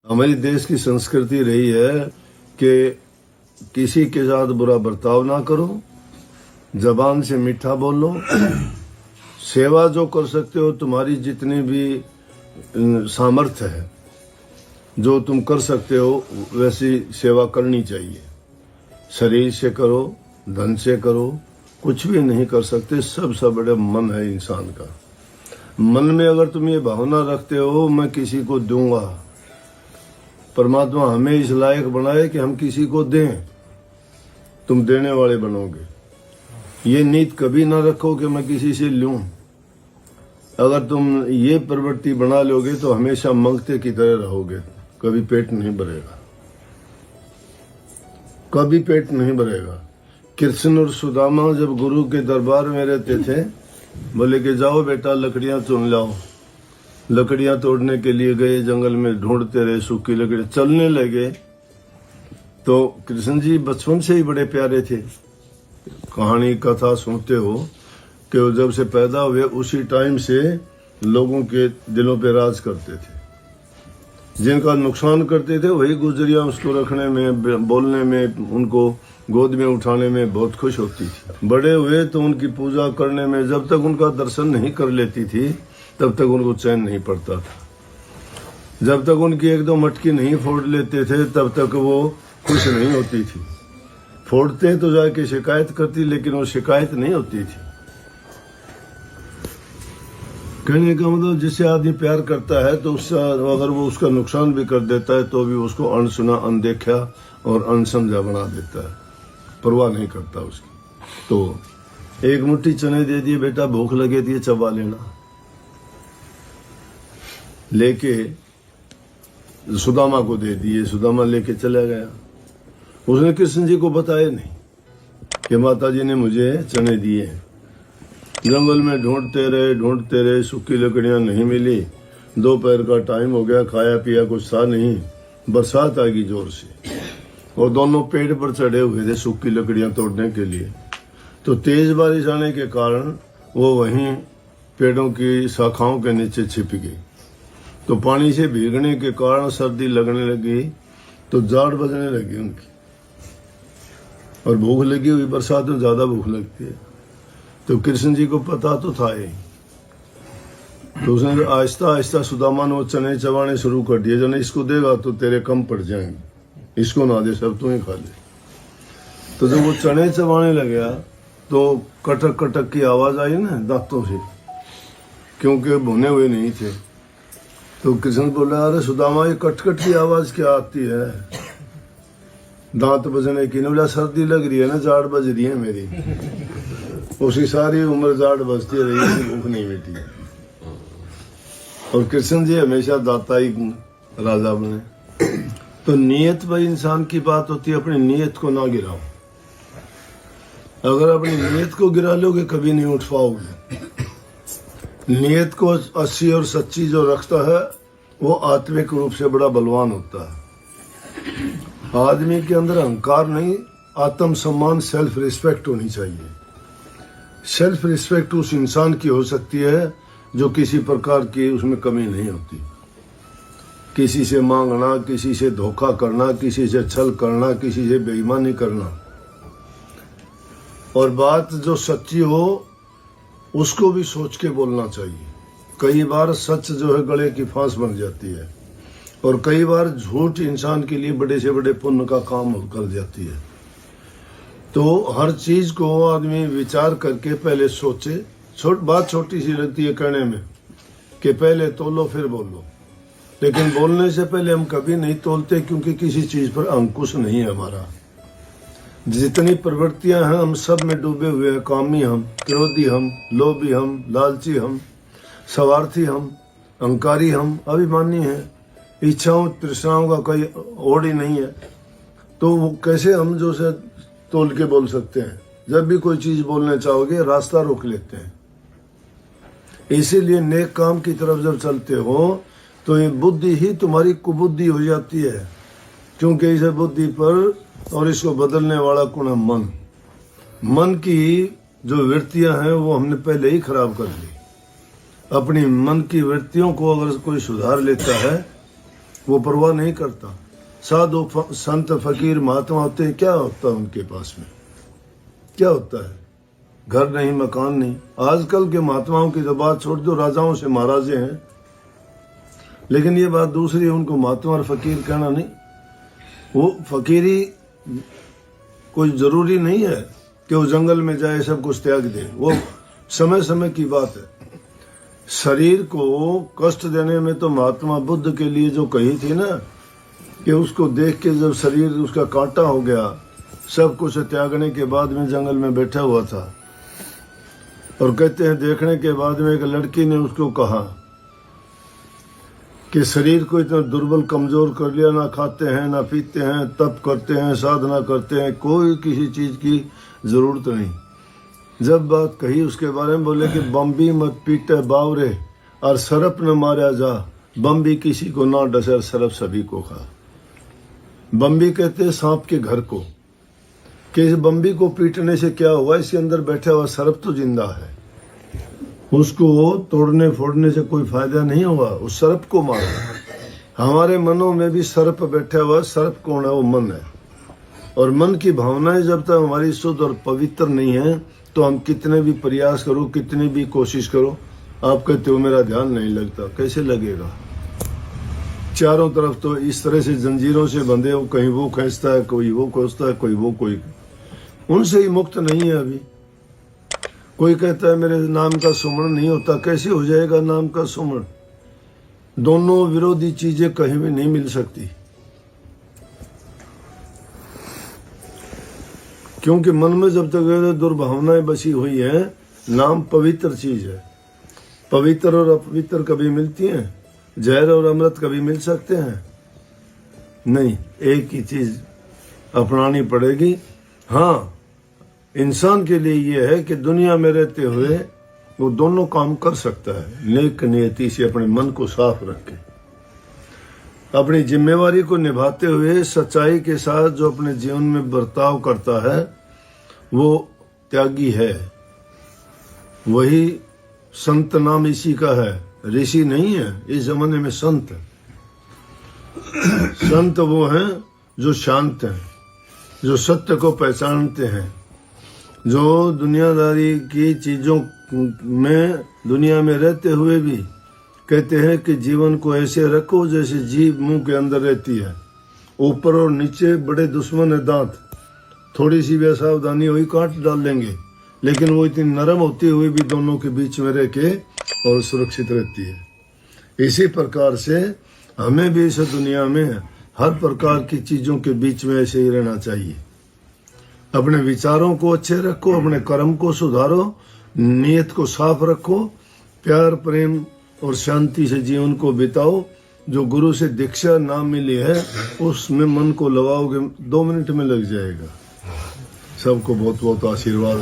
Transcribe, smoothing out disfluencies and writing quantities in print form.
हमारी देश की संस्कृति रही है कि किसी के साथ बुरा बर्ताव ना करो, जबान से मीठा बोलो, सेवा जो कर सकते हो तुम्हारी जितनी भी सामर्थ्य है, जो तुम कर सकते हो वैसी सेवा करनी चाहिए। शरीर से करो, धन से करो, कुछ भी नहीं कर सकते, सबसे बड़ा मन है इंसान का। मन में अगर तुम ये भावना रखते हो मैं किसी को दूंगा, परमात्मा हमें इस लायक बनाए कि हम किसी को दें, तुम देने वाले बनोगे। ये नीत कभी ना रखो कि मैं किसी से लूं। अगर तुम ये प्रवृत्ति बना लोगे तो हमेशा मांगते की तरह रहोगे, कभी पेट नहीं भरेगा, कभी पेट नहीं भरेगा। कृष्ण और सुदामा जब गुरु के दरबार में रहते थे, बोले कि जाओ बेटा लकड़ियां चुन लाओ। लकड़ियां तोड़ने के लिए गए, जंगल में ढूंढते रहे सूखी लकड़ी, चलने लगे तो कृष्ण जी बचपन से ही बड़े प्यारे थे। कहानी कथा सुनते हो कि वो जब से पैदा हुए उसी टाइम से लोगों के दिलों पे राज करते थे। जिनका नुकसान करते थे वही गुजरिया उसको रखने में, बोलने में, उनको गोद में उठाने में बहुत खुश होती थी। बड़े हुए तो उनकी पूजा करने में, जब तक उनका दर्शन नहीं कर लेती थी तब तक उनको चैन नहीं पड़ता था। जब तक उनकी एक दो मटकी नहीं फोड़ लेते थे तब तक वो खुश नहीं होती थी। फोड़ते तो जाके शिकायत करती, लेकिन वो शिकायत नहीं होती थी। कहने का मतलब जिससे आदमी प्यार करता है तो उससे अगर वो उसका नुकसान भी कर देता है तो भी उसको अनसुना, अनदेखा और अनसमझा बना देता है, परवाह नहीं करता उसकी। तो एक मुट्ठी चने दे दिए, बेटा भूख लगे थी चबा लेना, लेके सुदामा को दे दिए। सुदामा लेके चला गया। उसने कृष्ण जी को बताया नहीं कि माता जी ने मुझे चने दिए। जंगल में ढूंढते रहे, सूखी लकड़ियां नहीं मिली। दोपहर का टाइम हो गया, खाया पिया कुछ था नहीं। बरसात आ गई जोर से और दोनों पेड़ पर चढ़े हुए थे सूखी लकड़ियां तोड़ने के लिए। तो तेज बारिश आने के कारण वो वहीं पेड़ों की शाखाओं के नीचे छिप गई। तो पानी से भीगने के कारण सर्दी लगने लगी, तो जाड़ बजने लगी उनकी, और भूख लगी हुई, बरसात में ज्यादा भूख लगती है। तो कृष्ण जी को पता तो था ही, तो उसने आहिस्ता आहिस्ता सुदामा ने वो चने चबाने शुरू कर दिए। जो इसको देगा तो तेरे कम पड़ जाएंगे, इसको ना दे, सब तू ही खा ले। तो जब वो चने चबाने लगा तो कटक कटक की आवाज आई ना दांतों से, क्योंकि भुने हुए नहीं थे। तो कृष्ण बोला, अरे सुदामा ये कटकट की आवाज क्या आती है, दांत बजने की? बोला सर्दी लग रही है ना, जाड़ बज रही है मेरी। उसकी सारी उम्र जाड़ बजती रही, भूख नहीं मिटी। और कृष्ण जी हमेशा दाता ही राजा बने। तो नियत भाई इंसान की बात होती है, अपनी नियत को ना गिराओ। अगर अपनी नियत को गिरा लोगे कभी नहीं उठ पाओगे। नियत को अच्छी और सच्ची जो रखता है वो आत्मिक रूप से बड़ा बलवान होता है। आदमी के अंदर अहंकार नहीं, आत्म सम्मान, सेल्फ रिस्पेक्ट होनी चाहिए। सेल्फ रिस्पेक्ट उस इंसान की हो सकती है जो किसी प्रकार की उसमें कमी नहीं होती। किसी से मांगना, किसी से धोखा करना, किसी से छल करना, किसी से बेईमानी करना, और बात जो सच्ची हो उसको भी सोच के बोलना चाहिए। कई बार सच जो है गले की फांस बन जाती है, और कई बार झूठ इंसान के लिए बड़े से बड़े पुण्य का काम कर जाती है। तो हर चीज को आदमी विचार करके पहले सोचे। बात छोटी सी लगती है कहने में कि पहले तोलो फिर बोलो, लेकिन बोलने से पहले हम कभी नहीं तोलते, क्योंकि किसी चीज पर अंकुश नहीं है हमारा। जितनी प्रवृत्तियां हैं हम सब में डूबे हुए हैं। कामी हम, क्रोधी हम, लोभी हम, लालची हम, स्वार्थी हम, अहंकारी हम, अभिमानी हैं। इच्छाओं तृष्णाओं का कोई ओढ़ ही नहीं है। तो वो कैसे हम जो से तोल के बोल सकते हैं? जब भी कोई चीज बोलने चाहोगे रास्ता रोक लेते हैं। इसीलिए नेक काम की तरफ जब चलते हो तो ये बुद्धि ही तुम्हारी कुबुद्धि हो जाती है, क्योंकि इस बुद्धि पर और इसको बदलने वाला कौन है? मन। मन की जो वृत्तियां हैं वो हमने पहले ही खराब कर ली। अपनी मन की वृत्तियों को अगर कोई सुधार लेता है वो परवाह नहीं करता। साधु संत फकीर महात्मा होते हैं, क्या होता है उनके पास में? क्या होता है? घर नहीं, मकान नहीं। आजकल के महात्माओं की तो बात छोड़ दो, राजाओं से महाराजे हैं। लेकिन ये बात दूसरी है, उनको महात्मा और फकीर कहना नहीं। वो फकीरी कोई जरूरी नहीं है कि वो जंगल में जाए सब कुछ त्याग दे, वो समय समय की बात है। शरीर को कष्ट देने में तो महात्मा बुद्ध के लिए जो कही थी ना, कि उसको देख के जब शरीर उसका कांटा हो गया, सब कुछ त्यागने के बाद में जंगल में बैठा हुआ था, और कहते हैं देखने के बाद में एक लड़की ने उसको कहा कि शरीर को इतना दुर्बल कमजोर कर लिया, ना खाते हैं ना पीते हैं, तप करते हैं, साधना करते हैं, कोई किसी चीज की जरूरत नहीं। जब बात कही उसके बारे में बोले कि बम्बी मत पीटे बावरे और सरप न मारा जा, बम्बी किसी को ना डसे और सरप सभी को खा। बम्बी कहते हैं सांप के घर को, कि इस बम्बी को पीटने से क्या हुआ, इसके अंदर बैठा हुआ सरप तो जिंदा है, उसको तोड़ने फोड़ने से कोई फायदा नहीं हुआ, उस सर्प को मारा। हमारे मनों में भी सर्प बैठा हुआ, सर्प कौन है? वो मन है। और मन की भावनाएं जब तक हमारी शुद्ध और पवित्र नहीं है, तो हम कितने भी प्रयास करो, कितनी भी कोशिश करो, आप कहते हो मेरा ध्यान नहीं लगता, कैसे लगेगा? चारों तरफ तो इस तरह से जंजीरों से बंधे हो, कहीं वो खींचता है, कोई वो खींचता है, कोई वो, कोई उनसे ही मुक्त नहीं है अभी। कोई कहता है मेरे नाम का सुमरण नहीं होता, कैसे हो जाएगा नाम का सुमरण? दोनों विरोधी चीजें कहीं भी नहीं मिल सकती, क्योंकि मन में जब तक दुर्भावनाएं बसी हुई है, नाम पवित्र चीज है। पवित्र और अपवित्र कभी मिलती हैं? जहर और अमृत कभी मिल सकते हैं? नहीं, एक ही चीज अपनानी पड़ेगी। हाँ, इंसान के लिए यह है कि दुनिया में रहते हुए वो दोनों काम कर सकता है। नेक नियति से अपने मन को साफ रखे, अपनी जिम्मेवारी को निभाते हुए सच्चाई के साथ जो अपने जीवन में बर्ताव करता है, वो त्यागी है। वही संत नाम इसी का है, ऋषि नहीं है इस जमाने में। संत संत वो हैं जो शांत हैं, जो सत्य को पहचानते हैं, जो दुनियादारी की चीजों में दुनिया में रहते हुए भी कहते हैं कि जीवन को ऐसे रखो जैसे जीभ मुंह के अंदर रहती है, ऊपर और नीचे बड़े दुश्मन है दांत, थोड़ी सी भी असावधानी हुई काट डाल लेंगे, लेकिन वो इतनी नरम होती हुई भी दोनों के बीच में रह के और सुरक्षित रहती है। इसी प्रकार से हमें भी इस दुनिया में हर प्रकार की चीजों के बीच में ऐसे ही रहना चाहिए। अपने विचारों को अच्छे रखो, अपने कर्म को सुधारो, नियत को साफ रखो, प्यार प्रेम और शांति से जीवन को बिताओ। जो गुरु से दीक्षा नाम मिली है, उसमें मन को लगाओगे 2 मिनट में लग जाएगा। सबको बहुत बहुत आशीर्वाद।